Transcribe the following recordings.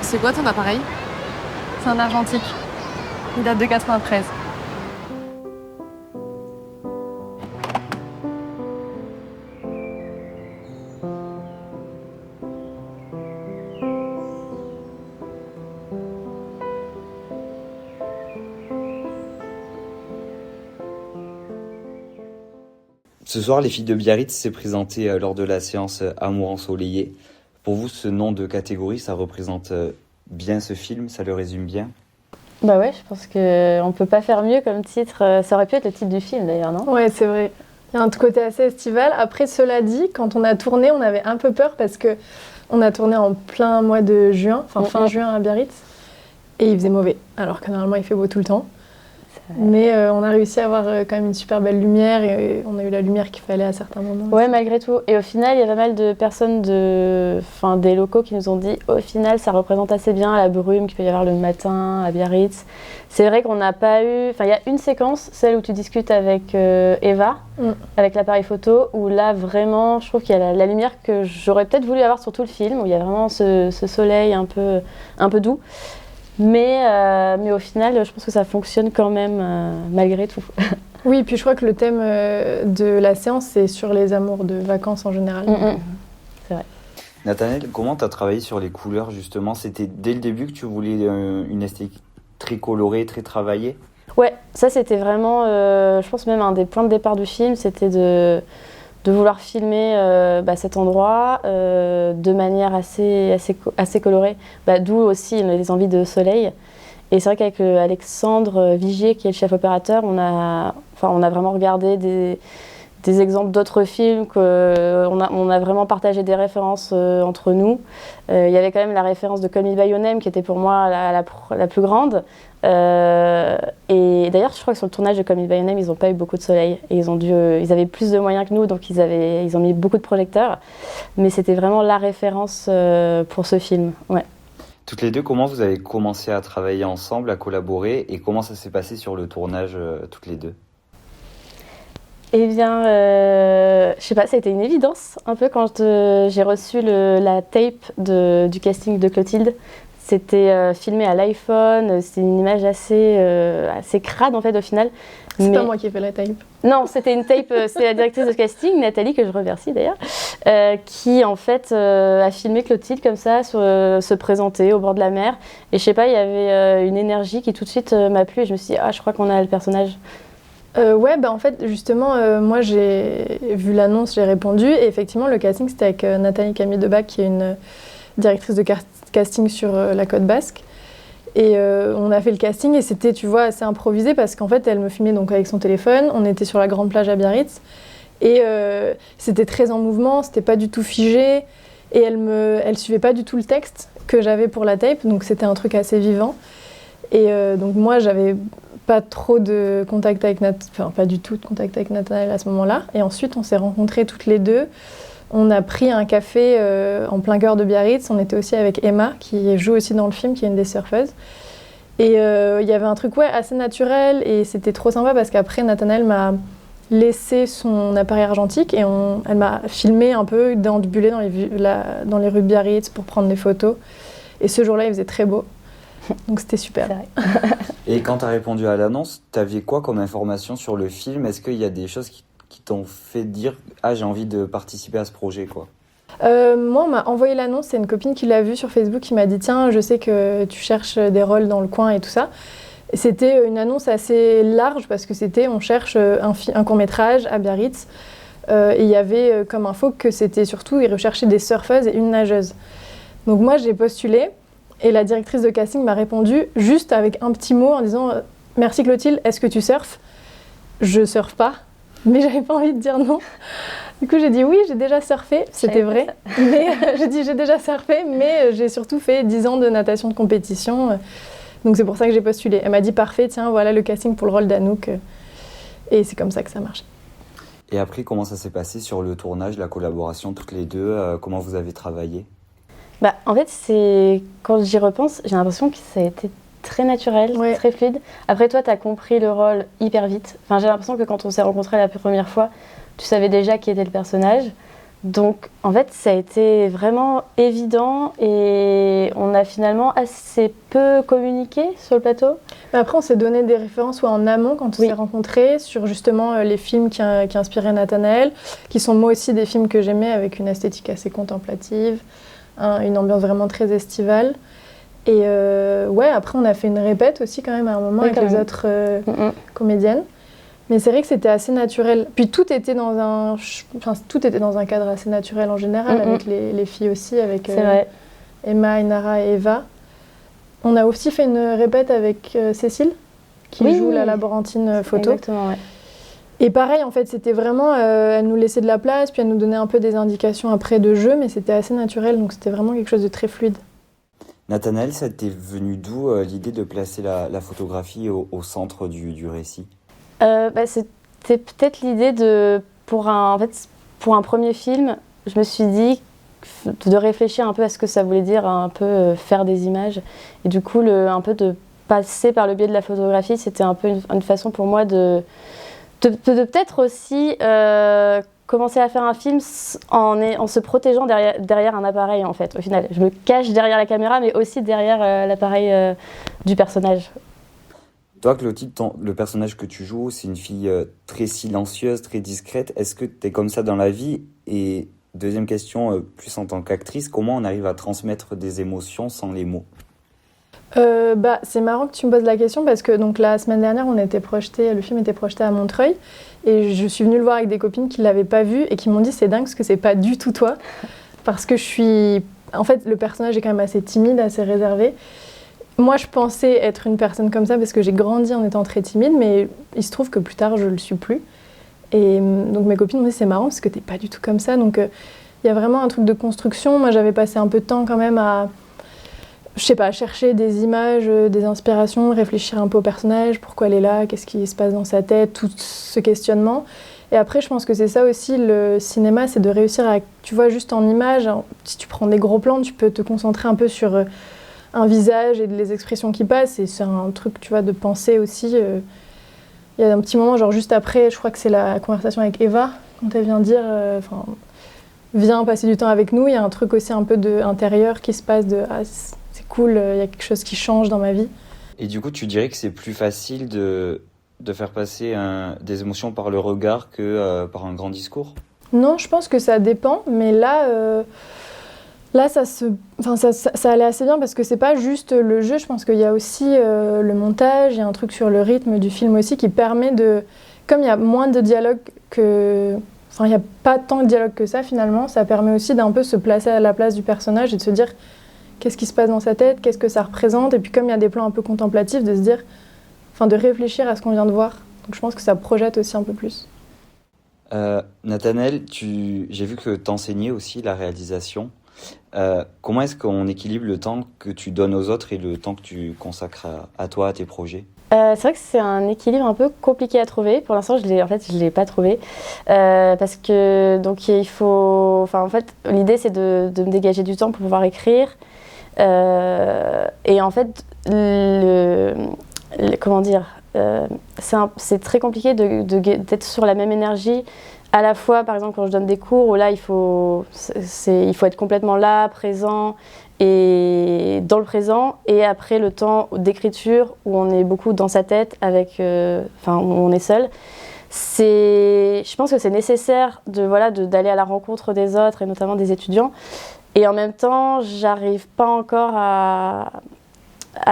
C'est quoi ton appareil? C'est un argentique. Il date de 93. Ce soir, les filles de Biarritz s'est présentée lors de la séance Amour ensoleillé. Pour vous, ce nom de catégorie, ça représente bien ce film, ça le résume bien? Bah ouais, je pense qu'on peut pas faire mieux comme titre. Ça aurait pu être le titre du film d'ailleurs, non? Ouais, c'est vrai. Il y a un côté assez estival. Après, cela dit, quand on a tourné, on avait un peu peur parce que on a tourné en plein mois de juin, fin juin à Biarritz, et il faisait mauvais, alors que normalement il fait beau tout le temps. Mais on a réussi à avoir quand même une super belle lumière et on a eu la lumière qu'il fallait à certains moments. Ouais, malgré tout. Et au final, il y a pas mal de personnes des locaux qui nous ont dit au final, ça représente assez bien la brume qu'il peut y avoir le matin à Biarritz. C'est vrai qu'on n'a pas eu... Enfin, il y a une séquence, celle où tu discutes avec Eva, avec l'appareil photo, où là, vraiment, je trouve qu'il y a la lumière que j'aurais peut-être voulu avoir sur tout le film, où il y a vraiment ce soleil un peu doux. Mais au final, je pense que ça fonctionne quand même malgré tout. Oui, puis je crois que le thème de la séance, c'est sur les amours de vacances en général. C'est vrai. Nathanaël, comment tu as travaillé sur les couleurs justement? C'était dès le début que tu voulais une esthétique très colorée, très travaillée? Ouais, ça c'était vraiment, je pense même un des points de départ du film, c'était de vouloir filmer cet endroit de manière assez colorée, d'où aussi les envies de soleil. Et c'est vrai qu'avec Alexandre Vigier, qui est le chef opérateur, on a vraiment regardé des exemples d'autres films, on a vraiment partagé des références entre nous. Il y avait quand même la référence de Call Me By Your Name qui était pour moi la plus grande. Et d'ailleurs, je crois que sur le tournage de Call Me By Your Name, ils n'ont pas eu beaucoup de soleil. Et ils avaient plus de moyens que nous, donc ils ont mis beaucoup de projecteurs. Mais c'était vraiment la référence pour ce film. Ouais. Toutes les deux, comment vous avez commencé à travailler ensemble, à collaborer, et comment ça s'est passé sur le tournage, toutes les deux? Eh bien, je sais pas, ça a été une évidence, un peu quand j'ai reçu la tape du casting de Clotilde. C'était filmé à l'iPhone, c'était une image assez crade en fait au final. C'est pas moi qui ai fait la tape. Non, c'était une tape, c'est la directrice de casting, Nathalie, que je remercie d'ailleurs, qui en fait a filmé Clotilde comme ça, se présenter au bord de la mer. Et je sais pas, il y avait une énergie qui tout de suite m'a plu et je me suis dit, je crois qu'on a le personnage. En fait, justement, moi j'ai vu l'annonce, j'ai répondu. Et effectivement, le casting, c'était avec Nathalie Camille Debac, qui est une directrice de casting sur la côte basque. Et on a fait le casting et c'était, tu vois, assez improvisé parce qu'en fait, elle me filmait donc avec son téléphone. On était sur la grande plage à Biarritz. Et c'était très en mouvement, c'était pas du tout figé. Et elle suivait pas du tout le texte que j'avais pour la tape. Donc c'était un truc assez vivant. Et donc moi, j'avais pas trop de contact avec pas du tout de contact avec Nathanaël à ce moment-là. Et ensuite, on s'est rencontrés toutes les deux. On a pris un café en plein cœur de Biarritz. On était aussi avec Emma, qui joue aussi dans le film, qui est une des surfeuses. Et il y avait un truc assez naturel. Et c'était trop sympa parce qu'après, Nathanaël m'a laissé son appareil argentique et elle m'a filmé un peu, déambulé dans les rues de Biarritz pour prendre des photos. Et ce jour-là, il faisait très beau. Donc c'était super. Et quand tu as répondu à l'annonce, tu avais quoi comme information sur le film? Est-ce qu'il y a des choses qui t'ont fait dire « Ah, j'ai envie de participer à ce projet » quoi? Moi, on m'a envoyé l'annonce, c'est une copine qui l'a vue sur Facebook qui m'a dit « Tiens, je sais que tu cherches des rôles dans le coin et tout ça ». C'était une annonce assez large parce que c'était « On cherche un court-métrage à Biarritz ». Et il y avait comme info que c'était surtout, ils recherchaient des surfeuses et une nageuse. Donc moi, j'ai postulé. Et la directrice de casting m'a répondu juste avec un petit mot en disant « Merci Clotilde, est-ce que tu surfes ?» Je surfe pas, mais j'avais pas envie de dire non. Du coup, j'ai dit oui, j'ai déjà surfé, c'était vrai. Mais j'ai dit j'ai déjà surfé, mais j'ai surtout fait 10 ans de natation de compétition. Donc c'est pour ça que j'ai postulé. Elle m'a dit parfait, tiens, voilà le casting pour le rôle d'Anouk. Et c'est comme ça que ça marche. Et après, comment ça s'est passé sur le tournage, la collaboration, toutes les deux? Comment vous avez travaillé? En fait, quand j'y repense, j'ai l'impression que ça a été très naturel, très fluide. Après, toi, tu as compris le rôle hyper vite. Enfin, j'ai l'impression que quand on s'est rencontrés la première fois, tu savais déjà qui était le personnage. Donc, en fait, ça a été vraiment évident et on a finalement assez peu communiqué sur le plateau. Mais après, on s'est donné des références en amont quand on s'est rencontrés sur justement les films qui inspiraient Nathanaël, qui sont moi aussi des films que j'aimais avec une esthétique assez contemplative, une ambiance vraiment très estivale. Et après, on a fait une répète aussi quand même à un moment avec les autres comédiennes. Mais c'est vrai que c'était assez naturel. Puis tout était dans un cadre assez naturel en général, avec les filles aussi, avec Emma, Inara et Eva. On a aussi fait une répète avec Cécile, qui joue la laborantine photo. Exactement, ouais. Et pareil, en fait, c'était vraiment... elle nous laissait de la place, puis elle nous donnait un peu des indications après de jeu, mais c'était assez naturel, donc c'était vraiment quelque chose de très fluide. Nathanaël, ça t'est venu d'où l'idée de placer la photographie au centre du récit ? C'était peut-être l'idée pour un premier film, je me suis dit de réfléchir un peu à ce que ça voulait dire, un peu faire des images. Et du coup, un peu de passer par le biais de la photographie, c'était un peu une façon pour moi de peut-être aussi commencer à faire un film en se protégeant derrière un appareil, en fait. Au final, je me cache derrière la caméra, mais aussi derrière l'appareil du personnage. Toi, Clotilde, le personnage que tu joues, c'est une fille très silencieuse, très discrète. Est-ce que tu es comme ça dans la vie ? Et deuxième question, plus en tant qu'actrice, comment on arrive à transmettre des émotions sans les mots ? C'est marrant que tu me poses la question parce que donc, la semaine dernière, le film était projeté à Montreuil et je suis venue le voir avec des copines qui ne l'avaient pas vu et qui m'ont dit c'est dingue parce que c'est pas du tout toi. Parce que en fait, le personnage est quand même assez timide, assez réservé. Moi, je pensais être une personne comme ça parce que j'ai grandi en étant très timide, mais il se trouve que plus tard, je ne le suis plus. Et donc, mes copines m'ont dit, c'est marrant parce que tu n'es pas du tout comme ça. Donc, il y a vraiment un truc de construction. Moi, j'avais passé un peu de temps quand même à chercher des images, des inspirations, réfléchir un peu au personnage, pourquoi elle est là, qu'est-ce qui se passe dans sa tête, tout ce questionnement. Et après, je pense que c'est ça aussi, le cinéma, c'est de réussir à, tu vois, juste en images, si tu prends des gros plans, tu peux te concentrer un peu sur un visage et les expressions qui passent, et c'est un truc, tu vois, de penser aussi. Il y a un petit moment, genre juste après, je crois que c'est la conversation avec Eva, quand elle vient dire, viens passer du temps avec nous, il y a un truc aussi un peu intérieur qui se passe c'est cool, il y a quelque chose qui change dans ma vie. Et du coup, tu dirais que c'est plus facile de faire passer des émotions par le regard que par un grand discours ? Non, je pense que ça dépend, mais là ça allait assez bien parce que c'est pas juste le jeu, je pense qu'il y a aussi le montage, il y a un truc sur le rythme du film aussi qui permet comme il y a moins de dialogue il n'y a pas tant de dialogue que ça finalement, ça permet aussi d'un peu se placer à la place du personnage et de se dire qu'est-ce qui se passe dans sa tête, qu'est-ce que ça représente, et puis comme il y a des plans un peu contemplatifs, de se dire, de réfléchir à ce qu'on vient de voir. Donc je pense que ça projette aussi un peu plus. Nathanaël, j'ai vu que tu enseignais aussi la réalisation. Comment est-ce qu'on équilibre le temps que tu donnes aux autres et le temps que tu consacres à toi, à tes projets ? C'est vrai que c'est un équilibre un peu compliqué à trouver. Pour l'instant, je l'ai pas trouvé parce que donc il faut. En fait, l'idée c'est de me dégager du temps pour pouvoir écrire. Et en fait, comment dire, c'est très compliqué d'être sur la même énergie. À la fois, par exemple, quand je donne des cours, où là, il faut être complètement là, présent, et dans le présent, et après le temps d'écriture, où on est beaucoup dans sa tête, où on est seul. Je pense que c'est nécessaire d'aller à la rencontre des autres, et notamment des étudiants. Et en même temps, j'arrive pas encore à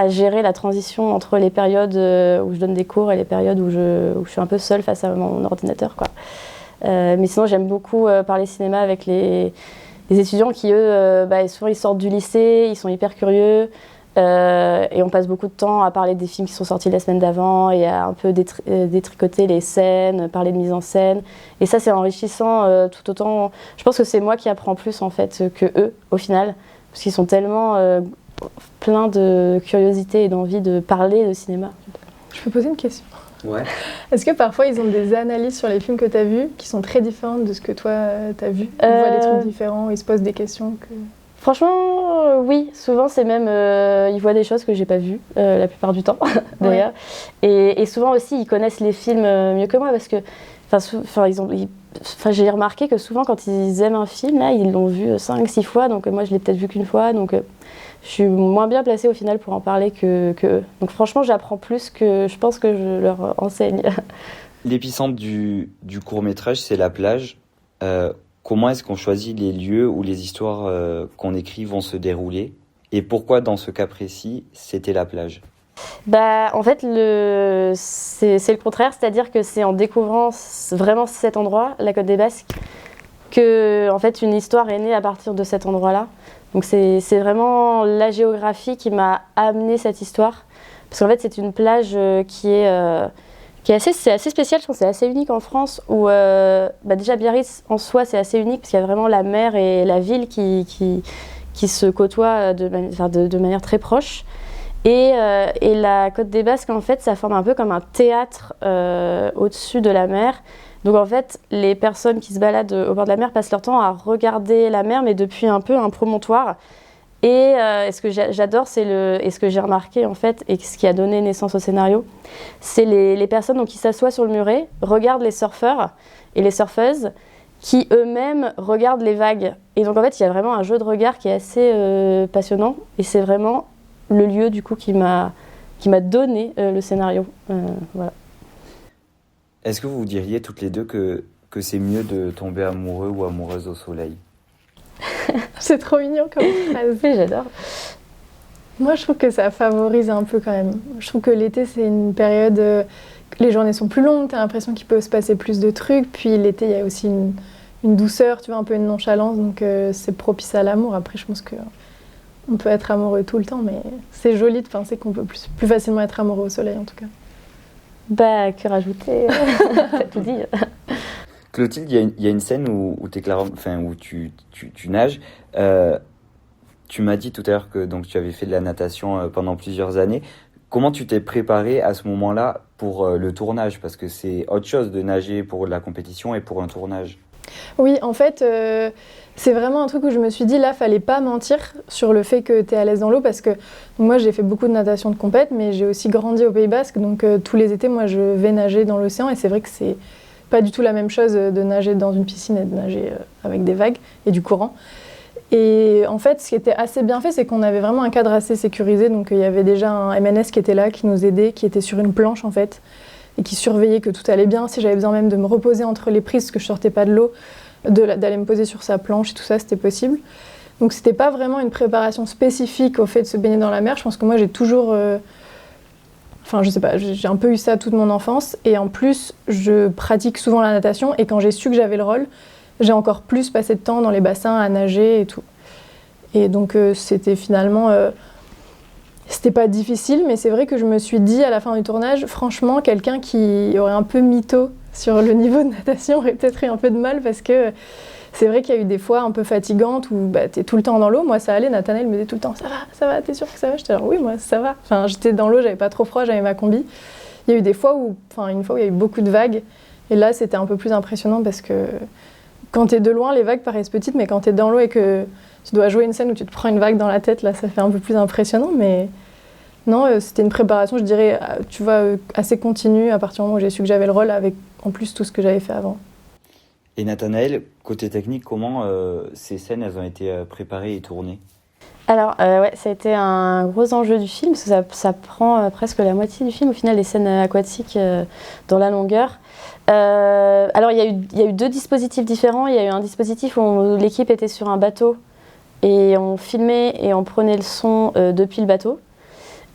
gérer la transition entre les périodes où je donne des cours et les périodes où je suis un peu seule face à mon ordinateur, quoi. Mais sinon, j'aime beaucoup parler cinéma avec les étudiants qui, eux, souvent ils sortent du lycée, ils sont hyper curieux. Et on passe beaucoup de temps à parler des films qui sont sortis la semaine d'avant et à un peu détricoter les scènes, parler de mise en scène. Et ça, c'est enrichissant tout autant. Je pense que c'est moi qui apprends plus en fait que eux au final, parce qu'ils sont tellement pleins de curiosité et d'envie de parler de cinéma. Je peux poser une question ? Ouais. Est-ce que parfois ils ont des analyses sur les films que tu as vus qui sont très différentes de ce que toi tu as vu ? Ils voient des trucs différents, ils se posent des questions que... Franchement, oui. Souvent, c'est même... ils voient des choses que j'ai pas vues, la plupart du temps, d'ailleurs. Ouais. Et souvent aussi, ils connaissent les films mieux que moi, parce que j'ai remarqué que souvent, quand ils aiment un film, là, ils l'ont vu 5-6 fois, donc moi, je l'ai peut-être vu qu'une fois, donc je suis moins bien placée au final pour en parler que eux. Donc franchement, j'apprends plus que je pense que je leur enseigne. L'épicentre du court-métrage, c'est la plage. Comment est-ce qu'on choisit les lieux où les histoires qu'on écrit vont se dérouler? Et pourquoi, dans ce cas précis, c'était la plage? En fait, c'est le contraire, c'est-à-dire que c'est en découvrant vraiment cet endroit, la Côte des Basques, que en fait, une histoire est née à partir de cet endroit-là. Donc c'est vraiment la géographie qui m'a amené cette histoire. Parce qu'en fait, c'est une plage qui est assez spéciale, je pense que c'est assez unique en France, où déjà Biarritz en soi, c'est assez unique, parce qu'il y a vraiment la mer et la ville qui se côtoient de manière très proche. Et la Côte des Basques, en fait, ça forme un peu comme un théâtre au-dessus de la mer. Donc en fait, les personnes qui se baladent au bord de la mer passent leur temps à regarder la mer, mais depuis un peu un promontoire. Et ce que j'adore, et ce que j'ai remarqué en fait, et ce qui a donné naissance au scénario, c'est les personnes donc, qui s'assoient sur le muret, regardent les surfeurs et les surfeuses, qui eux-mêmes regardent les vagues. Et donc en fait, il y a vraiment un jeu de regard qui est assez passionnant, et c'est vraiment le lieu du coup qui m'a donné le scénario. Voilà. Est-ce que vous diriez toutes les deux que c'est mieux de tomber amoureux ou amoureuse au soleil? C'est trop mignon comme phrase. Oui, j'adore. Moi, je trouve que ça favorise un peu quand même. Je trouve que l'été, c'est une période... les journées sont plus longues, t'as l'impression qu'il peut se passer plus de trucs. Puis l'été, il y a aussi une douceur, tu vois, un peu une nonchalance. Donc c'est propice à l'amour. Après, je pense qu'on peut être amoureux tout le temps. Mais c'est joli de penser qu'on peut plus facilement être amoureux au soleil, en tout cas. Que rajouter t'as tout dit. Clotilde, il y a une scène où tu nages. Tu m'as dit tout à l'heure que donc, tu avais fait de la natation pendant plusieurs années. Comment tu t'es préparée à ce moment-là pour le tournage? Parce que c'est autre chose de nager pour la compétition et pour un tournage. Oui, en fait, c'est vraiment un truc où je me suis dit, là, fallait pas mentir sur le fait que tu es à l'aise dans l'eau, parce que moi, j'ai fait beaucoup de natation de compète, mais j'ai aussi grandi au Pays Basque, donc tous les étés, moi, je vais nager dans l'océan, et c'est vrai que c'est pas du tout la même chose de nager dans une piscine et de nager avec des vagues et du courant. Et en fait, ce qui était assez bien fait, c'est qu'on avait vraiment un cadre assez sécurisé, donc il y avait déjà un MNS qui était là, qui nous aidait, qui était sur une planche, en fait, et qui surveillait que tout allait bien. Si j'avais besoin même de me reposer entre les prises, parce que je sortais pas de l'eau, d'aller me poser sur sa planche et tout ça, c'était possible. Donc c'était pas vraiment une préparation spécifique au fait de se baigner dans la mer. Je pense que moi j'ai toujours... je sais pas, j'ai un peu eu ça toute mon enfance. Et en plus, je pratique souvent la natation. Et quand j'ai su que j'avais le rôle, j'ai encore plus passé de temps dans les bassins à nager et tout. Et donc c'était finalement... C'était pas difficile, mais c'est vrai que je me suis dit à la fin du tournage, franchement, quelqu'un qui aurait un peu mytho sur le niveau de natation aurait peut-être eu un peu de mal, parce que c'est vrai qu'il y a eu des fois un peu fatigantes où t'es tout le temps dans l'eau. Moi, ça allait, Nathanaël me disait tout le temps, ça va, t'es sûre que ça va? J'étais genre, oui, moi, ça va. Enfin, j'étais dans l'eau, j'avais pas trop froid, j'avais ma combi. Il y a eu des fois une fois où il y a eu beaucoup de vagues, et là, c'était un peu plus impressionnant, parce que quand t'es de loin, les vagues paraissent petites, mais quand t'es dans l'eau et que tu dois jouer une scène où tu te prends une vague dans la tête, là, ça fait un peu plus impressionnant, mais... Non, c'était une préparation, je dirais, tu vois, assez continue à partir du moment où j'ai su que j'avais le rôle, avec en plus tout ce que j'avais fait avant. Et Nathanaël, côté technique, comment ces scènes elles ont été préparées et tournées? Alors, ouais, ça a été un gros enjeu du film, parce que ça prend presque la moitié du film, au final, les scènes aquatiques dans la longueur. Alors, il y a eu deux dispositifs différents. Il y a eu un dispositif où l'équipe était sur un bateau, et on filmait et on prenait le son depuis le bateau.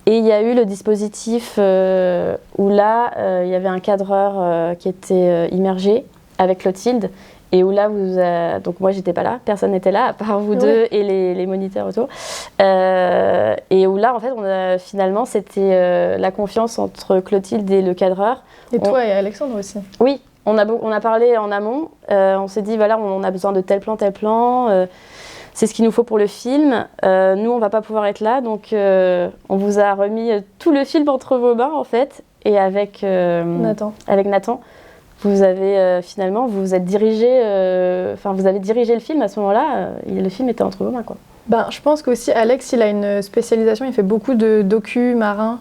Et il y a eu le dispositif où là, il y avait un cadreur qui était immergé avec Clotilde, et où là, donc moi j'étais pas là, personne n'était là, à part vous deux et les moniteurs autour. Et où là, en fait, finalement, c'était la confiance entre Clotilde et le cadreur. Et toi et Alexandre aussi. Oui, on a parlé en amont, on s'est dit, voilà, on a besoin de tel plan. C'est ce qu'il nous faut pour le film. Nous, on va pas pouvoir être là, donc on vous a remis tout le film entre vos mains, en fait. Et avec Nathan, vous avez finalement, vous êtes dirigé, vous avez dirigé le film à ce moment-là. Le film était entre vos mains, quoi. Je pense qu'aussi Alex, il a une spécialisation. Il fait beaucoup de docus marins.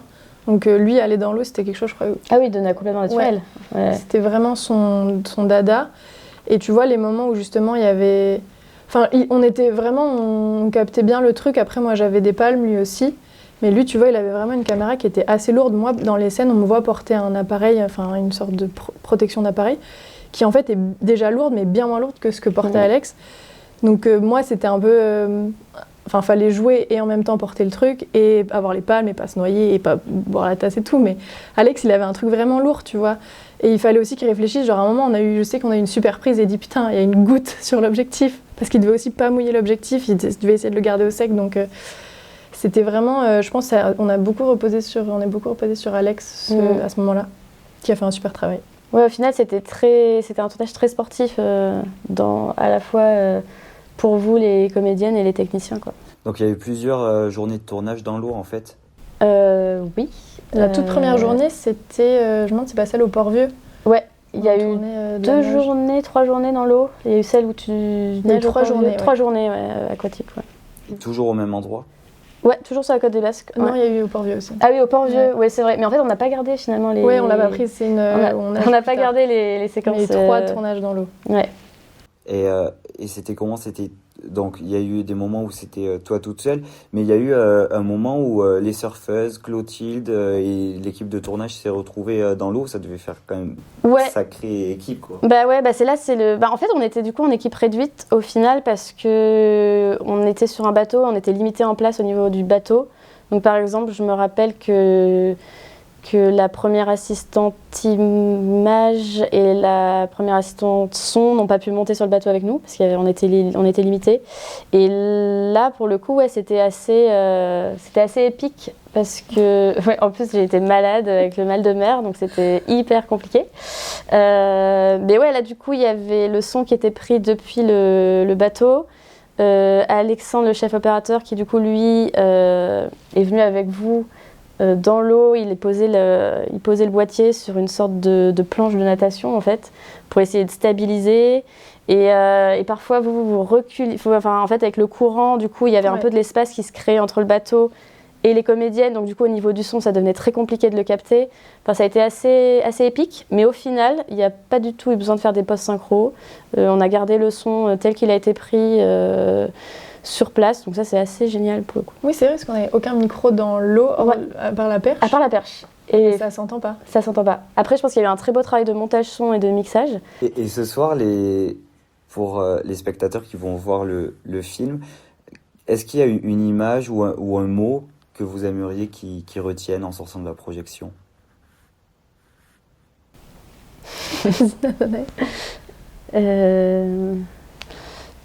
Donc lui, aller dans l'eau, c'était quelque chose, je crois. Ah oui, Donna complètement naturel. Ouais. C'était vraiment son dada. Et tu vois, les moments où justement il y avait... Enfin, on était vraiment... On captait bien le truc. Après, moi, j'avais des palmes, lui aussi. Mais lui, tu vois, il avait vraiment une caméra qui était assez lourde. Moi, dans les scènes, on me voit porter un appareil, enfin, une sorte de protection d'appareil, qui en fait est déjà lourde, mais bien moins lourde que ce que portait Alex. Donc moi, c'était un peu... Enfin, fallait jouer et en même temps porter le truc et avoir les palmes et pas se noyer et pas boire la tasse et tout. Mais Alex, il avait un truc vraiment lourd, tu vois. Et il fallait aussi qu'il réfléchisse. Genre, à un moment, je sais qu'on a eu une super prise et il dit putain, il y a une goutte sur l'objectif. Parce qu'il devait aussi pas mouiller l'objectif, il devait essayer de le garder au sec. Donc, c'était vraiment, je pense, on est beaucoup reposé sur Alex à ce moment-là, qui a fait un super travail. Ouais, au final, c'était un tournage très sportif, à la fois pour vous, les comédiennes et les techniciens, quoi. Donc il y a eu plusieurs journées de tournage dans l'eau, en fait. Oui. La toute première journée, c'était, je me demande, c'est pas celle au Port-Vieux. Ouais, il y a eu 3 journées dans l'eau. Il y a eu celle où tu nages. 3 journées. 3 journées, aquatiques, ouais. Et toujours au même endroit? Ouais, toujours sur la côte des Basques. Non, il y a eu au Port-Vieux aussi. Ah oui, au Port-Vieux, ouais, c'est vrai. Mais en fait, on n'a pas gardé finalement les... Ouais, on l'a pas pris, on n'a pas gardé les séquences. Mais 3 tournages dans l'eau. Ouais. Et c'était comment? Donc il y a eu des moments où c'était toi toute seule, mais il y a eu un moment où les surfeuses, Clotilde et l'équipe de tournage s'est retrouvée dans l'eau. Ça devait faire quand même une sacrée équipe, quoi. En fait, on était du coup en équipe réduite au final parce que on était sur un bateau, on était limité en place au niveau du bateau. Donc par exemple, je me rappelle que la première assistante image et la première assistante son n'ont pas pu monter sur le bateau avec nous parce qu'on était limités. Et là, pour le coup, ouais, c'était assez épique parce que, en plus, j'ai été malade avec le mal de mer, donc c'était hyper compliqué. Mais ouais, là, du coup, il y avait le son qui était pris depuis le bateau. Alexandre, le chef opérateur, qui du coup, lui, est venu avec vous. Dans l'eau, il posait le boîtier sur une sorte de planche de natation en fait, pour essayer de stabiliser. Et parfois vous reculez. En fait, avec le courant, du coup, il y avait un peu de l'espace qui se créait entre le bateau et les comédiennes. Donc du coup, au niveau du son, ça devenait très compliqué de le capter. Enfin, ça a été assez épique. Mais au final, il n'y a pas du tout eu besoin de faire des post-synchro. On a gardé le son tel qu'il a été pris. Sur place, donc ça c'est assez génial pour le coup. Oui, c'est vrai parce qu'on n'avait aucun micro dans l'eau à part la perche. À part la perche. Et ça s'entend pas. Ça s'entend pas. Après, je pense qu'il y a eu un très beau travail de montage son et de mixage. Et ce soir, pour les spectateurs qui vont voir le film, est-ce qu'il y a une image ou un mot que vous aimeriez qu'ils retiennent en sortant de la projection?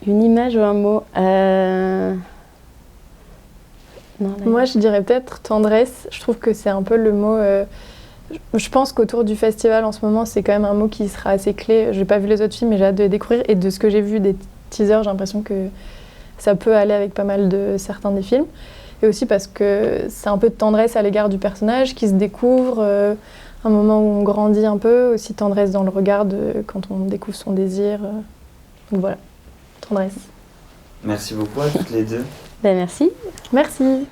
Une image ou un mot Moi, je dirais peut-être tendresse. Je trouve que c'est un peu le mot... Je pense qu'autour du festival, en ce moment, c'est quand même un mot qui sera assez clé. J'ai pas vu les autres films, mais j'ai hâte de les découvrir. Et de ce que j'ai vu des teasers, j'ai l'impression que ça peut aller avec pas mal de certains des films. Et aussi parce que c'est un peu de tendresse à l'égard du personnage qui se découvre, un moment où on grandit un peu, aussi tendresse dans le regard quand on découvre son désir. Donc voilà. Tendresse. Merci beaucoup à toutes les deux. Ben merci. Merci.